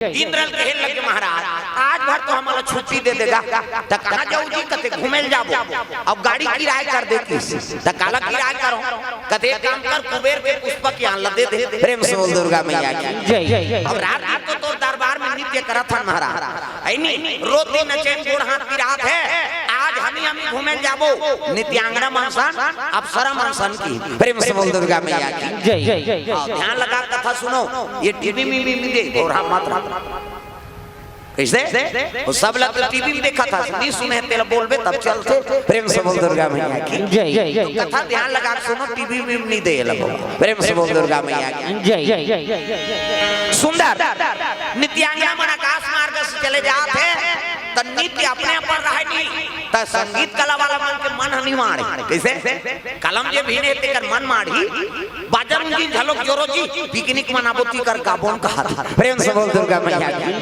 इंद्रल कहे लगे महाराज आज भर तो हमारा छुट्टी दे देगा तो कहाँ जाऊ जी कहते घूमे जाबो अब गाड़ी किराए कर देती तो काला किराए करो कहते काम कर कुबेर के पुष्पक यहाँ लदे दे प्रेम से बोल दुर्गा मैया की। अब रात रात को तो दरबार में नृत्य करा था महाराज ऐनी रोती नचैन गोड़ हाथ की रात है आज हमी घूमे जाबो नित्यांगना मानसन अप्सरा मानसन की प्रेम से बोल दुर्गा मैया की। ध्यान लगा कथा सुनो ये टीवी में भी दे घोड़ा मात्रा कैसे वो सब लोग टीवी में देखा था नहीं सुने तेल बोलबे तब चलते प्रेम से बोल दुर्गा मैया की। कथा ध्यान लगा सुनो टीवी में नहीं दे लगो प्रेम से बोल दुर्गा मैया की। सुंदर नित्यांगना मन आकाश मार्ग से चले जाते तो नित्य अपने पर रहे नहीं तो संगीत कला वाला मन के मन नहीं मारे कैसे कलम जे भीने तेकर मन मारी बाजार जी झलक जोरो जी पिकनिक मनाबोती कर गाबोन कहा था प्रेम से बोल दुर्गा मैया की।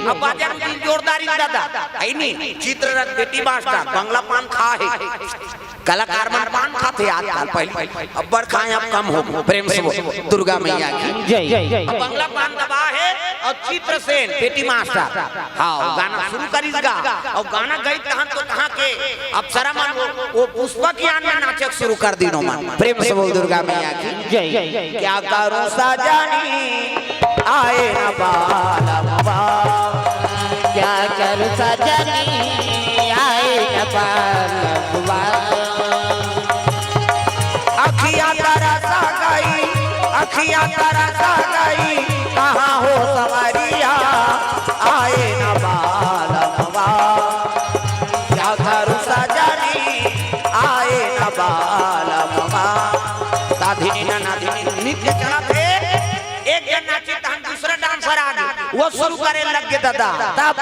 अब बाजार जी जोरदारी दादा आई नहीं चित्ररथ बेटी मास्टर बंगला पान खा है कलाकार मन पान खाते आजकल पहले अब बड़ खाए अब कम हो प्रेम से बोल दुर्गा मैया की। अब बंगला पान दबा है और चित्रसेन बेटी मास्टर हाँ गाना शुरू करीगा और गाना गई कहां तो कहां के अप्सरा मन वो पुष्पक यान में नाचक शुरू कर दीनो मन प्रेम से बोल दुर्गा मैया की। क्या करूं सजनी आए न बालमवा क्या करूं सजनी आए न बालमवा अखियां तरसा गई अखियां तरसा गई कहां हो सवरिया आए न बालमवा क्या करूं सजनी आए न बालमवा दाधिनी नाधिनी नित्य चढ़ाते एक जन नाचे तहन दूसरा डांसर आ गया वो शुरू करे लग गए दादा तब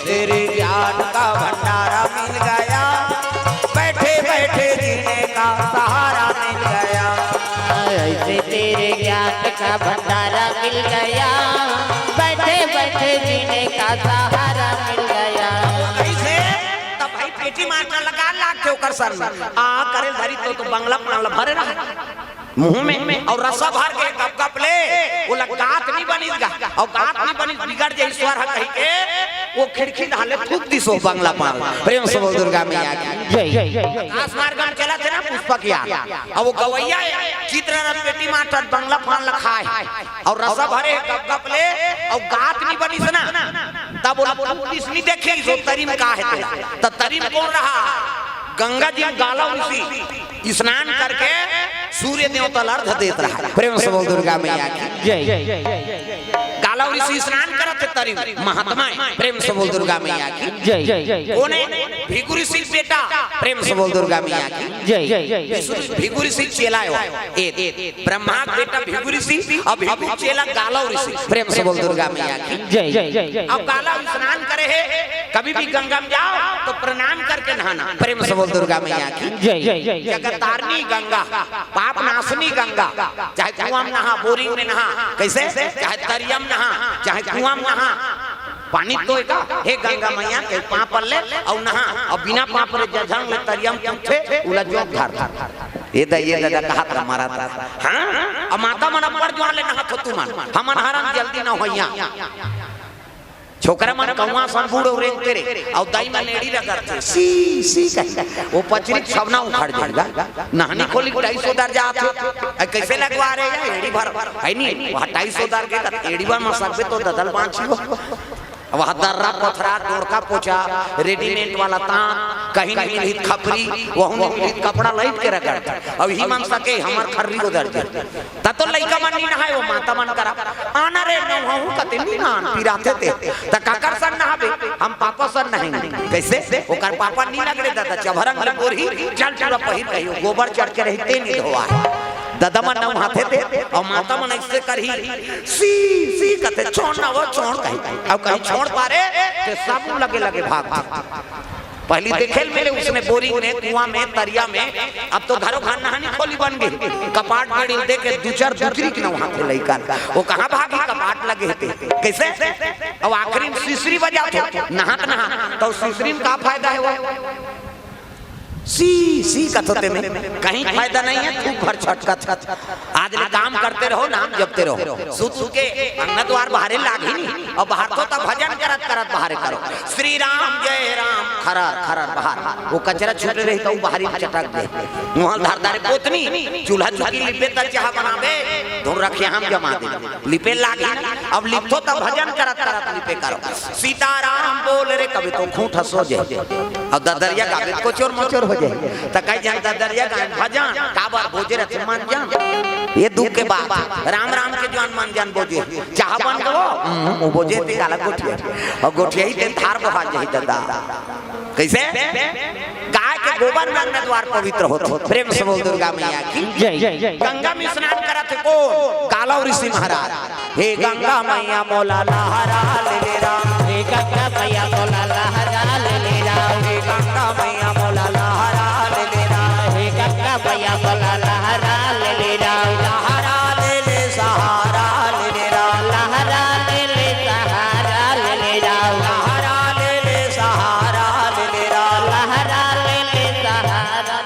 तेरे ज्ञान का भंडारा मिल गया बैठे बैठे जीने का सहारा मिल गया ऐसे तेरे ज्ञान का भंडारा मिल गया बैठे बैठे जीने का सहारा मिल गया। कैसे तब भाई पेटी मारना लगा लाख के ओकर सर में आ करे धरी तो बंगला पान भरे रहा मुंह में और रसा भर के कप कप ले वो गात नहीं बनीगा और गात नहीं बनी बिगड़ जाए ईश्वर है कह के वो खिड़की डाले थूक दी सो बंगला पान प्रेम से बोल दुर्गा मैया की। आकाश मार्ग में चला थे ना पुष्पक यार अब वो गवैया चित्ररथ बेटी मास्टर बंगला पान लखा है और रसा भरे कप कप ले और गात नहीं बनी से ना तब बोला पुलिस नहीं देखेगी सो तरीम का है तो तरीम कौन रहा गंगा जी गाला उसी स्नान करके सूर्य देवता अर्घ देता रहा प्रेम से बोल दुर्गा मैया की। गाला उसी स्नान करते तरी महात्मा प्रेम से बोल दुर्गा मैया की। कौन है भिगुरी सिंह बेटा प्रेम से बोल दुर्गा मैया की। भिगुरी सिंह चेला है ब्रह्मा बेटा भिगुरी सिंह और भिगु चेला गाला ऋषि प्रेम से बोल दुर्गा मैया की। अब गाला स्नान करे है कभी भी गंगा में जाओ तो प्रणाम करके नहाना प्रेम से बोल दुर्गा मैया की। जगतारनी गंगा पाप नाशनी गंगा चाहे कुआं में नहा बोरिंग में नहा कैसे चाहे तरियम नहा चाहे कुआं में नहा पानी तो हे गंगा मैया के पाप ले और नहा और बिना पाप रे जझंग में तरियम पूछे उला जोग धार ये दादा कहा था मारा था हां अब माता मन पर जोड़ ले नहा तो तू मन हमन हरम जल्दी ना होइया छोकरा मन कौवा सन बूढ़ो रेंग तेरे और दाई में लेडी रगड़ते सी सी वो पचरी छवना उखड़ जाएगा नहानी खोली 250 दर जाते कैसे लगवा रहे हैं एड़ी भर है नहीं 250 दर के एड़ी भर मसक तो ददल पांच वह दर्रा पथरा डोरका पोछा रेडीमेड वाला तान कहीं नहीं मिली खपरी वह नहीं कपड़ा लईट के रगड़ अब ही मन सके हमर खर्री उधर तब तो लइका मन नहीं नहाए वो माता मन करा आना रे नौहू कतनी नान पिराते थे त काकर सन नहाबे हम पापा सन नहीं कैसे ओकर पापा नी लगरे दादा चभरंग लगोरी चल चल पहिर कहियो गोबर चढ़ के रहते नहीं धोआ दादा मन नौ हाथे थे और माता मन ऐसे करही सी सी कते छोड़ ना वो छोड़ कहीं अब कहीं छोड़ पारे ते सब लगे लगे भाग पहली देखेल मेरे उसने बोरिंग में कुआं में तरिया में अब तो घरों खान नहानी खोली बन गई कपाट में दे के दो चार दूसरी की वहां थे लइका वो कहां भागी कपाट लगे थे कैसे अब आखिरी में सीसरी बजा थे नहात नहा तो सीसरी में का फायदा है वो सी कथोते में कहीं फायदा नहीं है तू घर छटका आज ले काम करते रहो नाम जपते रहो सुत के अंगना द्वार बाहर लागी नहीं और बाहर तो तब भजन करत करत बाहर करो श्री राम जय राम खरर खरर बाहर वो कचरा छूट रही तो बाहरी चटक दे मुहल धारदार पोतनी चूल्हा चुकी लिपे तक चाह बनावे धुर रखे हम जमा दे लिपे लागी अब लिपतो तब भजन करत करत लिपे करो सीताराम बोल रे कभी तो खूंट हंसो जाए और ददरिया गावे को चोर मोचोर हो जाए त कई जान ददरिया गावे भजन काबर बोझे रथ मान जान ये दुख के बाद राम राम के जान मान जान बोझे चाह बन गो वो बोझे ते काला गोठिया और गोठिया ही ते थार बहा जाई दादा कैसे गाय के गोबर में अंगना द्वार पवित्र होत प्रेम से बोल दुर्गा मैया की जय गंगा में स्नान करत को कालव ऋषि महाराज हे गंगा मैया मोला लहरा ले राम हे गंगा मैया मोला लहरा ले राम हे गंगा मैया मोला लहरा ले राम हे गंगा मैया मोला लहरा ले राम लहरा ले सहारा ले राम लहरा ले सहारा ले राम लहरा ले सहारा ले राम लहरा ले सहारा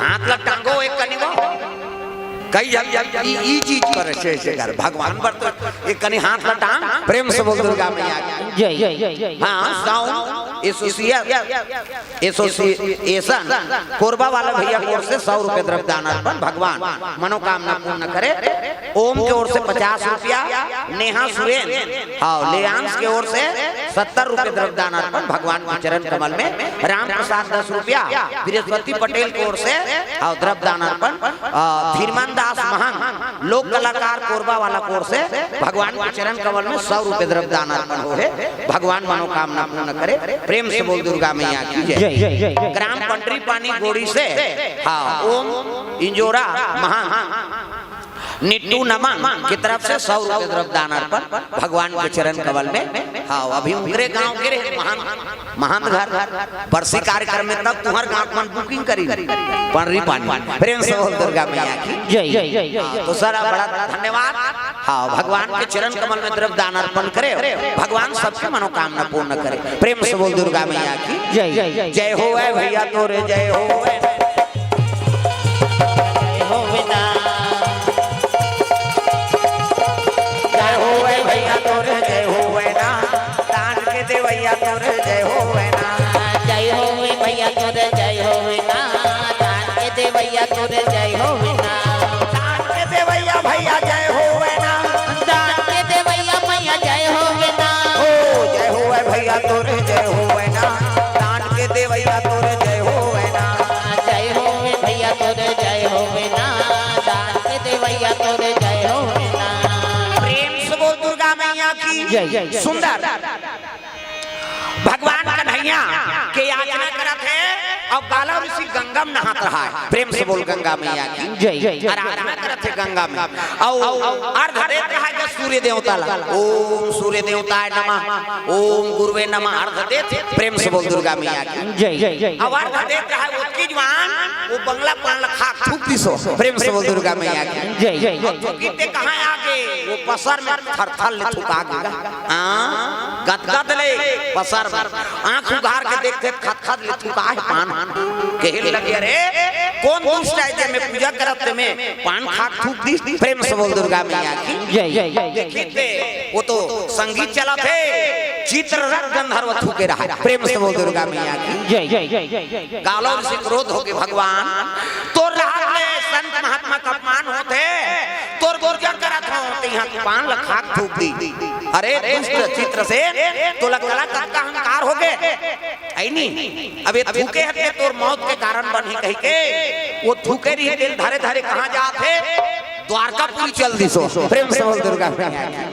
हाथ लटको एक कनिगो कई ई चीज करे से कर भगवान पर तो एक कनी हाथ लटा प्रेम से बोल दुर्गा मैया जय हां साउंड एसोसिएशन कोरबा वाला भैया की ओर से 100 रुपए द्रव्य दान अर्पण भगवान मनोकामना पूर्ण करे ओम की ओर से 50 रुपया नेहा सुरेन और लेयांश की ओर से 70 रुपए द्रव्य दान अर्पण भगवान के चरण कमल में राम प्रसाद 10 रुपया बृहस्पति पटेल की ओर से और द्रव्य दान अर्पण धीरमान दास महान लोक कलाकार कोरबा वाला कोर से भगवान के चरण कमल में 100 रुपए द्रव्य दान अर्पण हो है भगवान मनोकामना पूर्ण करे प्रेम से बोल दुर्गा मैया की जय ग्राम पंडरी पानी गोड़ी से हाँ ओम इंजोरा महान निट्टू नमन की तरफ से 100 रुपए द्रव्य दान अर्पण भगवान के चरण कमल में हाँ अभी उनके गांव के महान घर परसी कार्यक्रम में तब तुम्हार गांव में बुकिंग करी पंडरी पानी प्रेम से बोल दुर्गा मैया की जय तो सारा बड़ा धन्यवाद हाँ भगवान के चरण कमल में द्रव्य दान अर्पण करे भगवान सबकी मनोकामना पूर्ण करे प्रेम से बोल दुर्गा मैया की जय हो भैया तोरे जय हो भैया तोरे जय हो ना दान के देवैया तोरे जय हो ना जय हो भैया तोरे जय हो ना दान के देवैया तोरे जय हो ना दान के देवैया भैया जय हो ना दान के देवैया मैया जय हो ना ओ जय हो भैया तोरे जय हो ना दान के देवैया तोरे जय हो ना जय हो भैया तोरे जय हो ना दान के देवैया तोरे जय हो ना प्रेम से बोल दुर्गा मैया की सुंदर भगवान कन्हैया के याचना करत है और काला ऋषि गंगा में नहात रहा है प्रेम से बोल गंगा मैया की आराधना करत है गंगा में और अर्घ देत रहा है सूर्य देवता ला ओम सूर्य देवताय नमः ओम गुरुवे नमः अर्घ देत प्रेम से बोल दुर्गा मैया की अब अर्घ देत रहा है उसकी जवान वो बंगला पान खा थूक दिसो प्रेम से बोल दुर्गा मैया की थूकीते कहां आगे वो पसर में थरथर ले थुका गया हां गदगद ले पसर आंख उघार के देखते खतखत ले थुका है पान कहने लगे अरे कौन दुष्ट है में पूजा करत में पान खा थूक दी प्रेम से बोल दुर्गा मैया की देखते वो तो संगीत चला थे चित्र रक्त गंधर्व थूके रहा प्रेम से बोल दुर्गा मैया की गालों से क्रोध हो के भगवान तो रात में संत महात्मा का अपमान होते तोर गोरजन करत हो यहां पान लखा थूक दी अरे दुष्ट चित्र से तो लगला का अहंकार हो गए आई नहीं अब ये थूके हटे तोर मौत के कारण बन ही कह के वो थूके रही दिल धारे धारे कहां जाते द्वारकापुरी चल दी सो प्रेम से बोल दुर्गा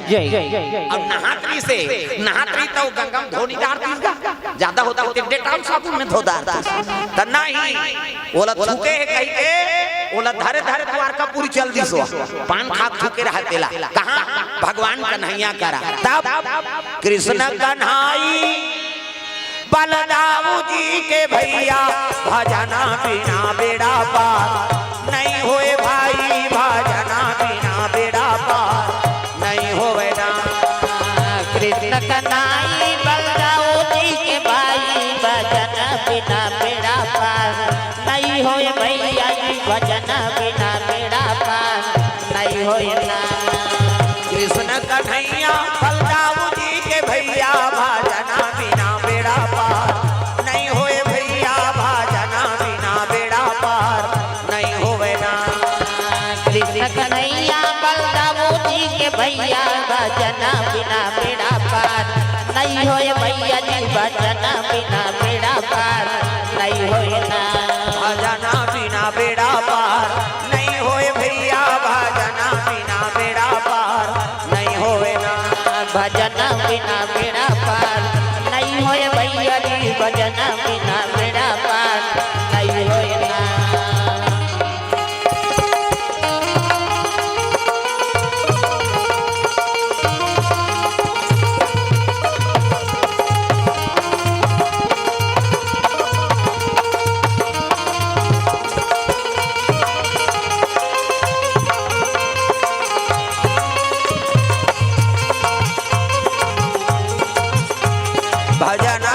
जय जय अब नहात्री तो गंगा में धोनी डार दीगा ज्यादा होता होते डेटाल साबुन में धो डार त नहीं ओला थूके है कहीं के ओला धरे धरे द्वारकापुरी चल दी सो पान खा थूके रहतेला कहां भगवान कन्हैया करा तब कृष्ण कन्हाई बलदाऊ जी के भैया भजना बिना बेड़ा पार नहीं होए भाई भजना बिना बेड़ा पार नहीं होवे ना कृष्ण कन्हैया बलदाऊ जी के भाई भजन बिना बेड़ा पार नहीं होए भैया जी भजन बिना बेड़ा पार नहीं होए ना कृष्ण कन्हैया बलदाऊ जी के भैया भजना बिना बेड़ा पार नहीं होए भैया भजना बिना बेड़ा पार नहीं होवे ना कृष्ण कन्हैया बलदाऊ जी के भैया भजन बिना बेड़ा पार नहीं होए भैया जी भजन बिना बेड़ा पार नहीं होए ना भजना बिना बेड़ा पार नहीं होए भैया भजना बिना बेड़ा पार नहीं होवे ना भजन बिना बेड़ा पार नहीं होए भैया जी भजन बिना बेड़ा पार नहीं होए ना भजना